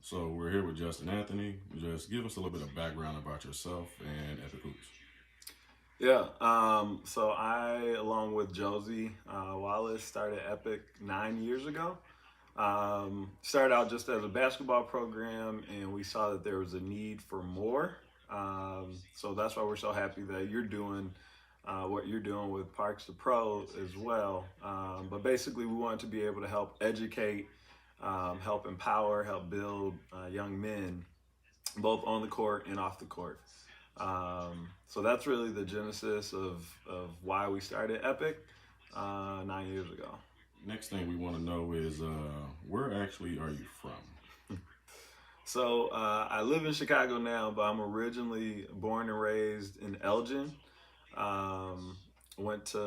So we're here with Justin Anthony. Just give us a little bit of background about yourself and Epic Hoops. Yeah. So I, along with Josie Wallace, started Epic 9 years ago. Started out just as a basketball program, and we saw that there was a need for more. So that's why we're so happy that you're doing what you're doing with Parks to Pro as well. But basically, we want to be able to help educate, help empower, help build young men, both on the court and off the court. So that's really the genesis of why we started Epic 9 years ago. Next thing we want to know is where actually are you from? So I live in Chicago now, but I'm originally born and raised in Elgin. Um, Went to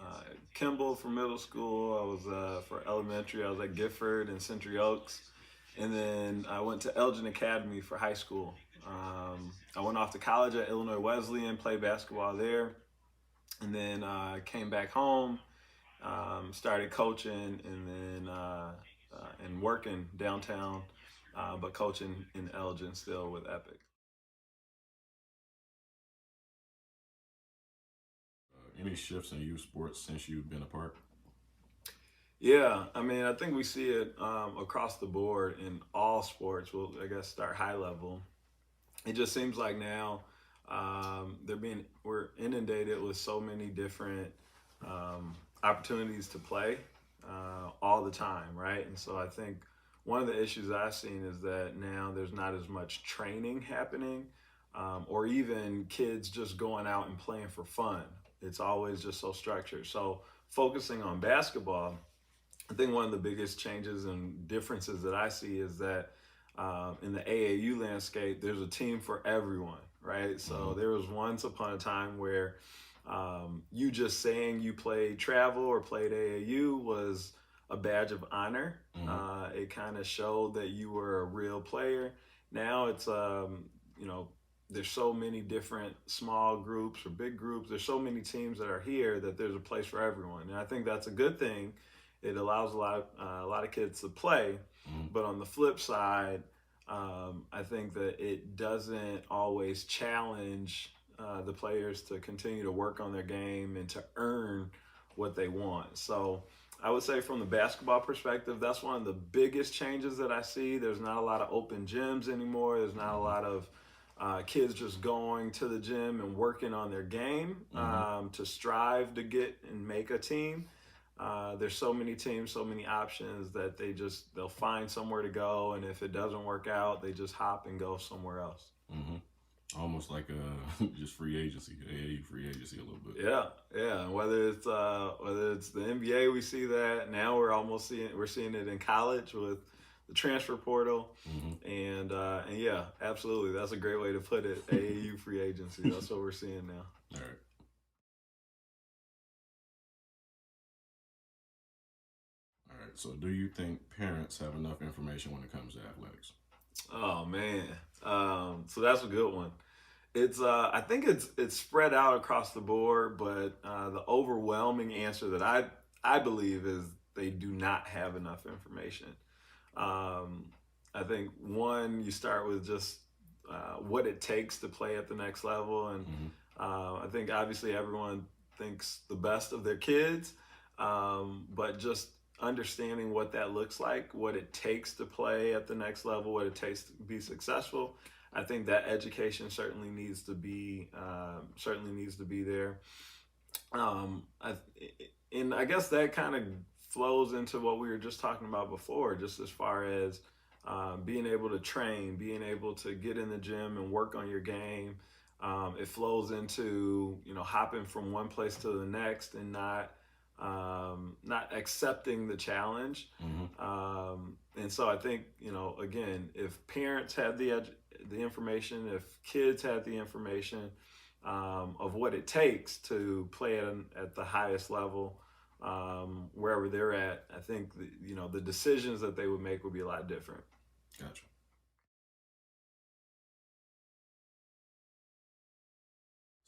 uh, Kimball for middle school. I was for elementary. I was at Gifford and Century Oaks, and then I went to Elgin Academy for high school. I went off to college at Illinois Wesleyan, played basketball there, and then came back home, started coaching, and then and working downtown, but coaching in Elgin still with Epic. Any shifts in youth sports since you've been a part? Yeah, I mean, I think we see it across the board in all sports. Well, I guess start high level. It just seems like now we're inundated with so many different opportunities to play all the time, right? And so I think one of the issues I've seen is that now there's not as much training happening, or even kids just going out and playing for fun. It's always just so structured. So focusing on basketball, I think one of the biggest changes and differences that I see is that in the AAU landscape, there's a team for everyone, right? So Mm-hmm. there was once upon a time where you just saying you played travel or played AAU was a badge of honor. Mm-hmm. It kind of showed that you were a real player. Now it's, you know, there's so many different small groups or big groups. There's so many teams that are here that there's a place for everyone, and I think that's a good thing. It allows a lot of kids to play, Mm-hmm. but on the flip side, I think that it doesn't always challenge the players to continue to work on their game and to earn what they want. So I would say from the basketball perspective, that's one of the biggest changes that I see. There's not a lot of open gyms anymore. There's not a Mm-hmm. lot of kids just going to the gym and working on their game Mm-hmm. to strive to get and make a team. There's so many teams, so many options that they'll find somewhere to go, and if it doesn't work out, they just hop and go somewhere else. Mm-hmm. Almost like just free agency, AAU free agency a little bit. Yeah, yeah. Whether it's the NBA, we see that now. We're seeing it in college with the transfer portal, Mm-hmm. and yeah, absolutely, that's a great way to put it. AAU free agency. That's what we're seeing now. All right. All right. So, do you think parents have enough information when it comes to athletics? Oh man, so that's a good one. It's I think it's spread out across the board, but the overwhelming answer that I believe is they do not have enough information. Um, I think one, you start with just what it takes to play at the next level, and Mm-hmm. I think obviously everyone thinks the best of their kids, but just understanding what that looks like, what it takes to play at the next level, what it takes to be successful. I think that education certainly needs to be there. Um, I, and I guess that kind of flows into what we were just talking about before, just as far as being able to train, being able to get in the gym and work on your game. It flows into hopping from one place to the next and not accepting the challenge. Mm-hmm. And so I think again, if parents had the information, if kids had the information of what it takes to play at the highest level, wherever they're at, I think the decisions that they would make would be a lot different. Gotcha.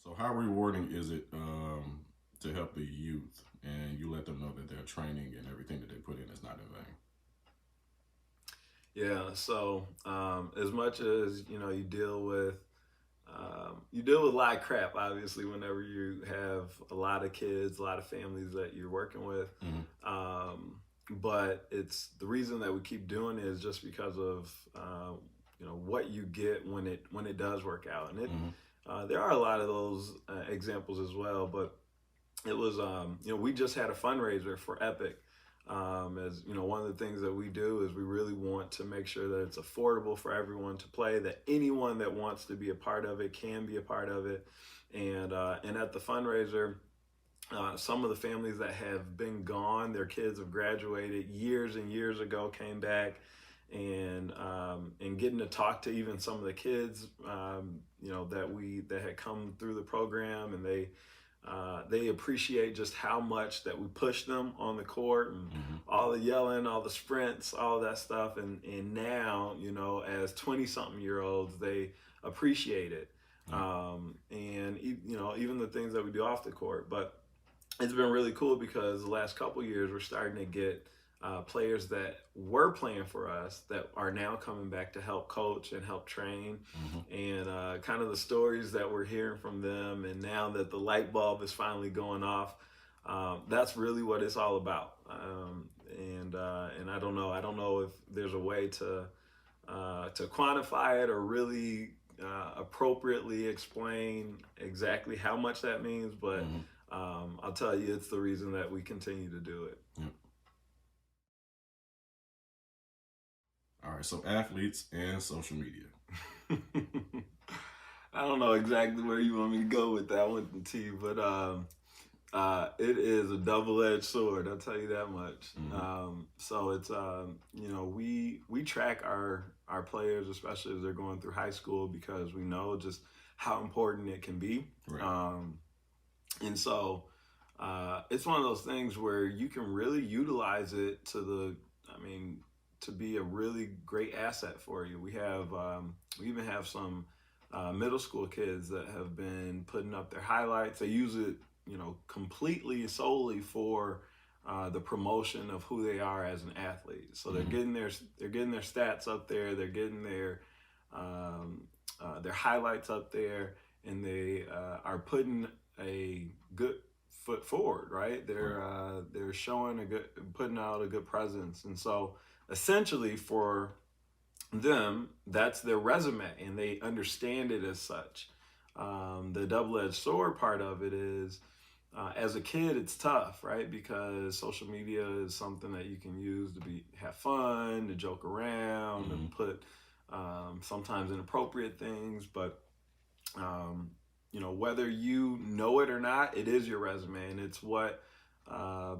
So, how rewarding is it to help the youth and you let them know that their training and everything that they put in is not in vain? Yeah. So as much as you deal with a lot of crap, obviously, whenever you have a lot of kids, a lot of families that you're working with. Hmm. But it's the reason that we keep doing it is just because of what you get when it does work out, and Hmm. there are a lot of those examples as well. But it was we just had a fundraiser for Epic. As you know, one of the things that we do is we really want to make sure that it's affordable for everyone to play, that anyone that wants to be a part of it can be a part of it. And at the fundraiser, some of the families that have been gone, their kids have graduated years and years ago, came back, and getting to talk to even some of the kids, that had come through the program, and they appreciate just how much that we push them on the court, and Hmm. all the yelling, all the sprints, all that stuff. And now, as 20 something year olds, they appreciate it. Yeah. And even the things that we do off the court. But it's been really cool because the last couple of years we're starting to get players that were playing for us that are now coming back to help coach and help train, Hmm. and kind of the stories that we're hearing from them, and now that the light bulb is finally going off, that's really what it's all about. And I don't know if there's a way to quantify it or really appropriately explain exactly how much that means, but Hmm. I'll tell you, it's the reason that we continue to do it. Yeah. All right. So athletes and social media. I don't know exactly where you want me to go with that one, T, but it is a double-edged sword. I'll tell you that much. Hmm. So it's we track our players, especially as they're going through high school, because we know just how important it can be. Right. And so it's one of those things where you can really utilize it I mean, to be a really great asset for you. We even have some middle school kids that have been putting up their highlights. They use it, completely solely for the promotion of who they are as an athlete. So Hmm. they're getting their stats up there. They're getting their highlights up there, and they are putting a good foot forward. Right? Right. They're showing putting out a good presence, and so essentially for them, that's their resume, and they understand it as such. The double-edged sword part of it is, as a kid, it's tough, right? Because social media is something that you can use to have fun, to joke around, to Hmm. put sometimes inappropriate things. But whether you know it or not, it is your resume, and it's what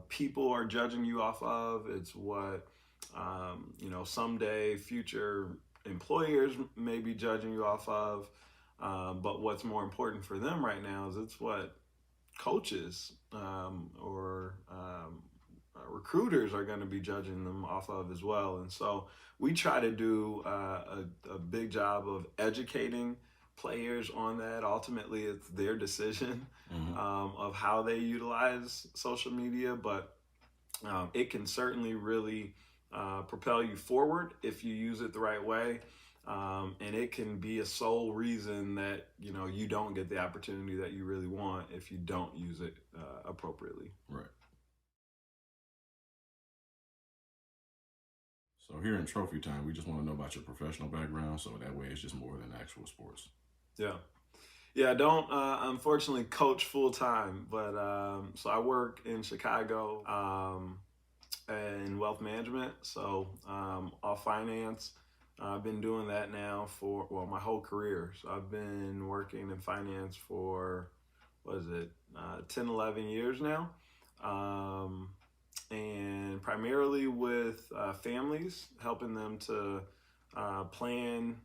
people are judging you off of. It's what someday future employers may be judging you off of. But what's more important for them right now is it's what coaches or recruiters are going to be judging them off of as well. And so we try to do a big job of educating players on that. Ultimately, it's their decision Hmm. of how they utilize social media, but it can certainly really propel you forward if you use it the right way. And it can be a sole reason that you don't get the opportunity that you really want if you don't use it appropriately. Right. So here in Trophy Time, we just want to know about your professional background, so that way it's just more than actual sports. Yeah. Yeah, I don't unfortunately coach full time, but so I work in Chicago in wealth management, so all finance. I've been doing that now for, well, my whole career. So I've been working in finance for, what is it, 10, 11 years now. Um, and primarily with families, helping them to plan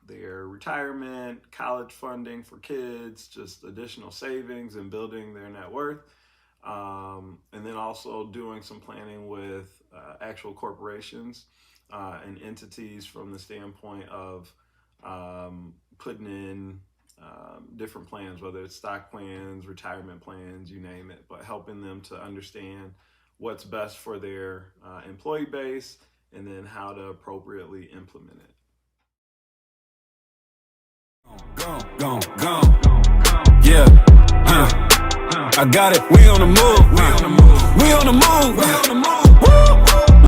their retirement, college funding for kids, just additional savings and building their net worth. And then also doing some planning with actual corporations and entities from the standpoint of putting in different plans, whether it's stock plans, retirement plans, you name it, but helping them to understand what's best for their employee base and then how to appropriately implement it. Gone. Yeah. I got it. We on the move. We on the move.